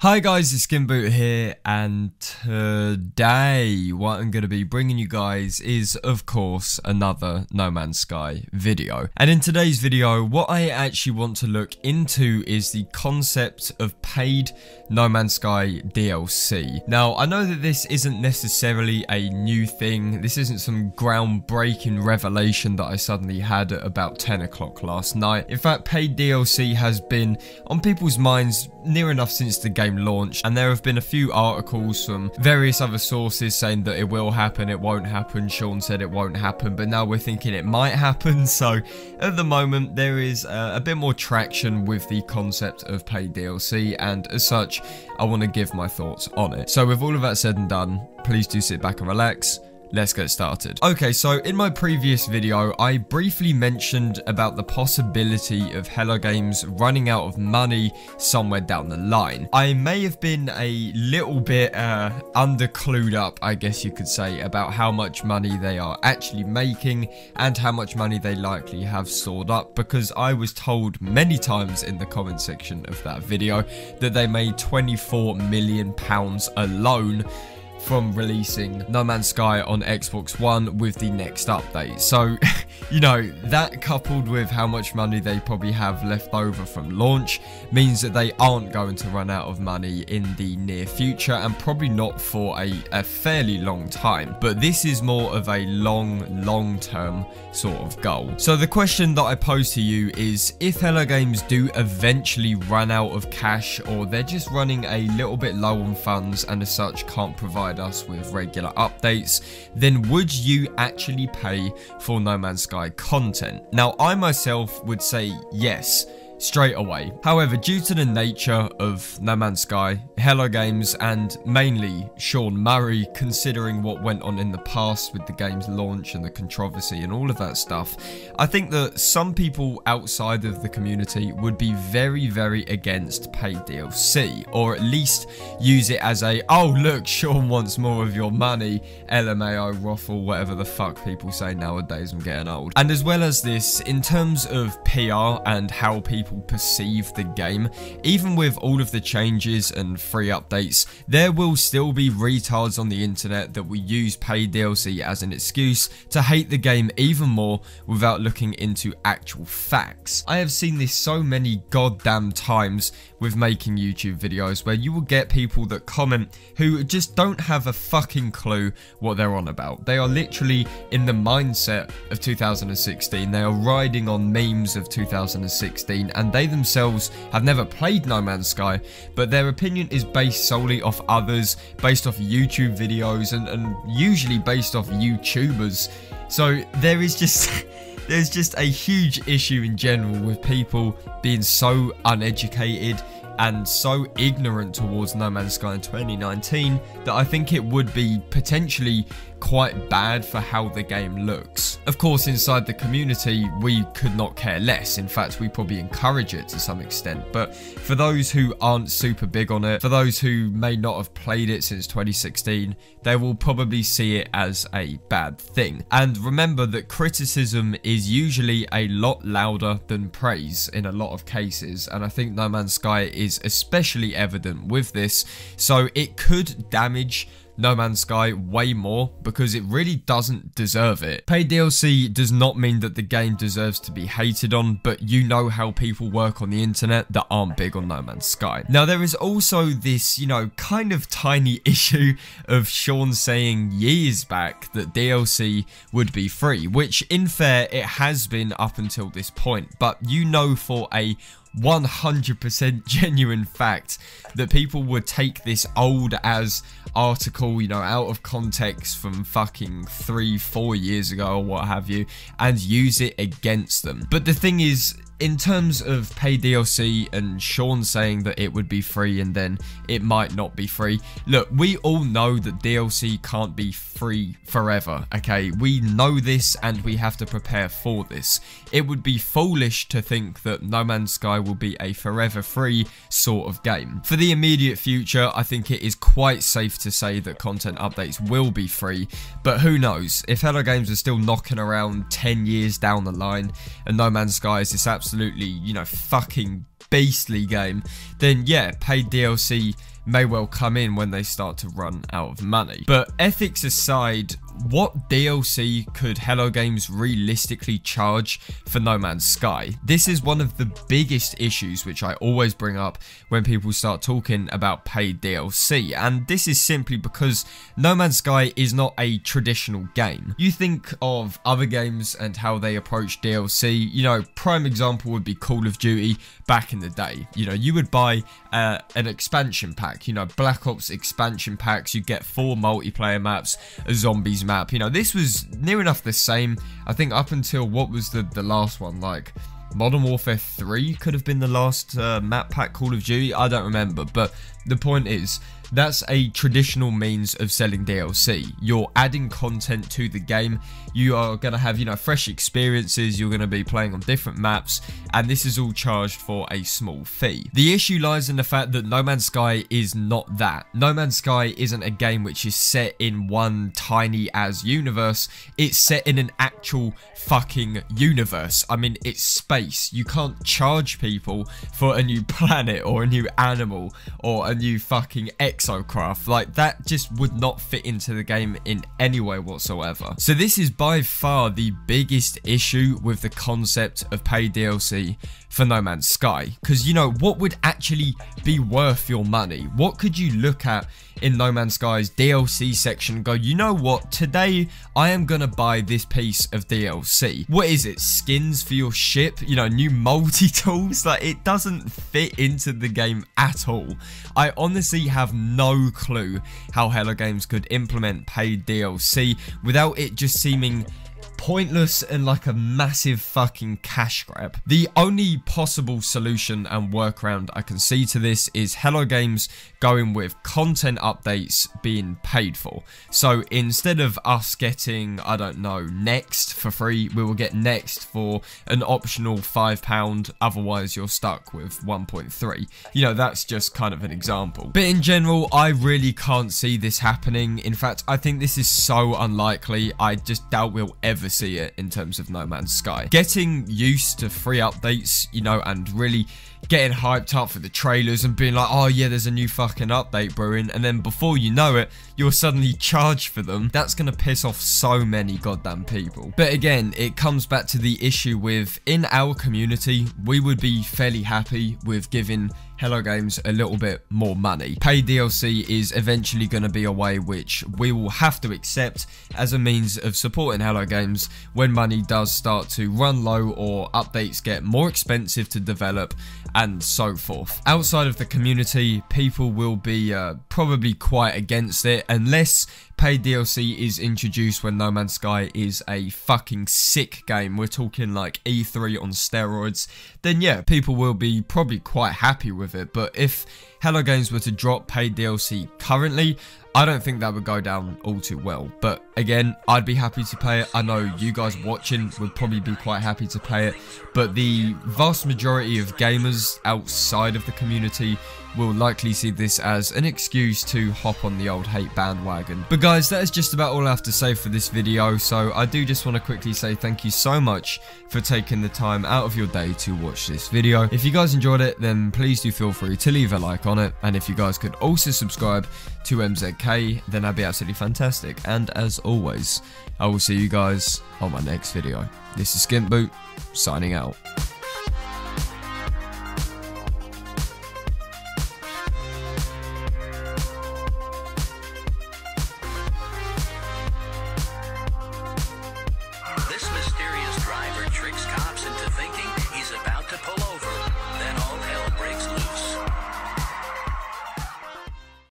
Hi guys, it's SkintBoot here, and today what I'm going to be bringing you guys is, of course, another No Man's Sky video. And in today's video, what I actually want to look into is the concept of paid No Man's Sky DLC. Now, I know that this isn't necessarily a new thing. This isn't some groundbreaking revelation that I suddenly had at about 10 o'clock last night. In fact, paid DLC has been on people's minds near enough since the game launched, and there have been a few articles from various other sources saying that it will happen, it won't happen. Sean said it won't happen, but now we're thinking it might happen. So at the moment there is a bit more traction with the concept of paid DLC, and as such I want to give my thoughts on it. So with all of that said and done, please do sit back and relax. Let's get started. Okay, so in my previous video, I briefly mentioned about the possibility of Hello Games running out of money somewhere down the line. I may have been a little bit under-clued up, I guess you could say, about how much money they are actually making and how much money they likely have stored up, because I was told many times in the comment section of that video that they made £24 million alone from releasing No Man's Sky on Xbox One with the next update. So, you know, that coupled with how much money they probably have left over from launch means that they aren't going to run out of money in the near future, and probably not for a fairly long time. But this is more of a long-term sort of goal. So the question that I pose to you is, if Hello Games do eventually run out of cash, or they're just running a little bit low on funds and as such can't provide us with regular updates, then would you actually pay for No Man's Sky content? Now, I myself would say yes, straight away. However, due to the nature of No Man's Sky, Hello Games, and mainly Sean Murray, considering what went on in the past with the game's launch and the controversy and all of that stuff, I think that some people outside of the community would be very against paid DLC, or at least use it as a, oh look, Sean wants more of your money, LMAO, waffle, whatever the fuck people say nowadays. I'm getting old. And as well as this, in terms of PR and how people perceive the game, even with all of the changes and free updates, there will still be retards on the internet that will use paid DLC as an excuse to hate the game even more without looking into actual facts. I have seen this so many goddamn times with making YouTube videos, where you will get people that comment who just don't have a fucking clue what they're on about. They are literally in the mindset of 2016, they are riding on memes of 2016, and they themselves have never played No Man's Sky, but their opinion is based solely off others, based off YouTube videos, and usually based off YouTubers. So there is just there's just a huge issue in general with people being so uneducated and so ignorant towards No Man's Sky in 2019 that I think it would be potentially quite bad for how the game looks. Of course, inside the community, we could not care less. In fact, we probably encourage it to some extent. But for those who aren't super big on it, for those who may not have played it since 2016, they will probably see it as a bad thing. And remember that criticism is usually a lot louder than praise in a lot of cases, and I think No Man's Sky is especially evident with this. So it could damage No Man's Sky way more, because it really doesn't deserve it. Paid DLC does not mean that the game deserves to be hated on, but you know how people work on the internet that aren't big on No Man's Sky. Now, there is also this, you know, kind of tiny issue of Sean saying years back that DLC would be free, which in fair, it has been up until this point, but you know for a 100% genuine fact that people would take this old as article, you know, out of context from fucking 3-4 years ago or what have you, and use it against them. But the thing is, in terms of paid DLC and Sean saying that it would be free and then it might not be free, look, we all know that DLC can't be free forever, okay? We know this and we have to prepare for this. It would be foolish to think that No Man's Sky will be a forever free sort of game. For the immediate future, I think it is quite safe to say that content updates will be free, but who knows? If Hello Games are still knocking around 10 years down the line and No Man's Sky is this absolutely, you know, fucking beastly game, then yeah, paid DLC may well come in when they start to run out of money. But ethics aside, what DLC could Hello Games realistically charge for No Man's Sky? This is one of the biggest issues which I always bring up when people start talking about paid DLC, and this is simply because No Man's Sky is not a traditional game. You think of other games and how they approach DLC, you know, prime example would be Call of Duty back in the day. You know, you would buy an expansion pack, you know, Black Ops expansion packs, you get 4 multiplayer maps, a zombies map. You know, this was near enough the same, I think, up until what was the last one, like Modern Warfare 3 could have been the last map pack Call of Duty, I don't remember, but the point is, that's a traditional means of selling DLC. You're adding content to the game, you are going to have, you know, fresh experiences, you're going to be playing on different maps, and this is all charged for a small fee. The issue lies in the fact that No Man's Sky is not that. No Man's Sky isn't a game which is set in one tiny as universe, it's set in an actual fucking universe. I mean, it's space. You can't charge people for a new planet or a new animal or a new fucking exocraft. Like, that just would not fit into the game in any way whatsoever. So this is by far the biggest issue with the concept of paid DLC for No Man's Sky, because, you know, what would actually be worth your money? What could you look at in No Man's Sky's DLC section and go, you know what, today I am gonna buy this piece of DLC? What is it, skins for your ship, you know, new multi-tools? Like, it doesn't fit into the game at all. I honestly have no clue how Hello Games could implement paid DLC without it just seeming pointless and like a massive fucking cash grab. The only possible solution and workaround I can see to this is Hello Games going with content updates being paid for. So instead of us getting, I don't know, Next for free, we will get Next for an optional £5, otherwise you're stuck with 1.3. You know, that's just kind of an example. But in general, I really can't see this happening. In fact, I think this is so unlikely, I just doubt we'll ever see it in terms of No Man's Sky. Getting used to free updates, you know, and really getting hyped up for the trailers and being like, oh yeah, there's a new fucking update brewing, and then before you know it, you're suddenly charged for them. That's gonna piss off so many goddamn people. But again, it comes back to the issue with, in our community, we would be fairly happy with giving Hello Games a little bit more money. Paid DLC is eventually going to be a way which we will have to accept as a means of supporting Hello Games when money does start to run low or updates get more expensive to develop and so forth. Outside of the community, people will be probably quite against it unless paid DLC is introduced when No Man's Sky is a fucking sick game. We're talking like E3 on steroids. Then yeah, people will be probably quite happy with it. But if Hello Games were to drop paid DLC currently, I don't think that would go down all too well. But again, I'd be happy to pay it. I know you guys watching would probably be quite happy to pay it. But the vast majority of gamers outside of the community will likely see this as an excuse to hop on the old hate bandwagon. But guys, that is just about all I have to say for this video. So I do just want to quickly say thank you so much for taking the time out of your day to watch this video. If you guys enjoyed it, then please do feel free to leave a like on it. And if you guys could also subscribe to MZK, then that'd be absolutely fantastic. And as always, I will see you guys on my next video. This is SkintBoot, signing out.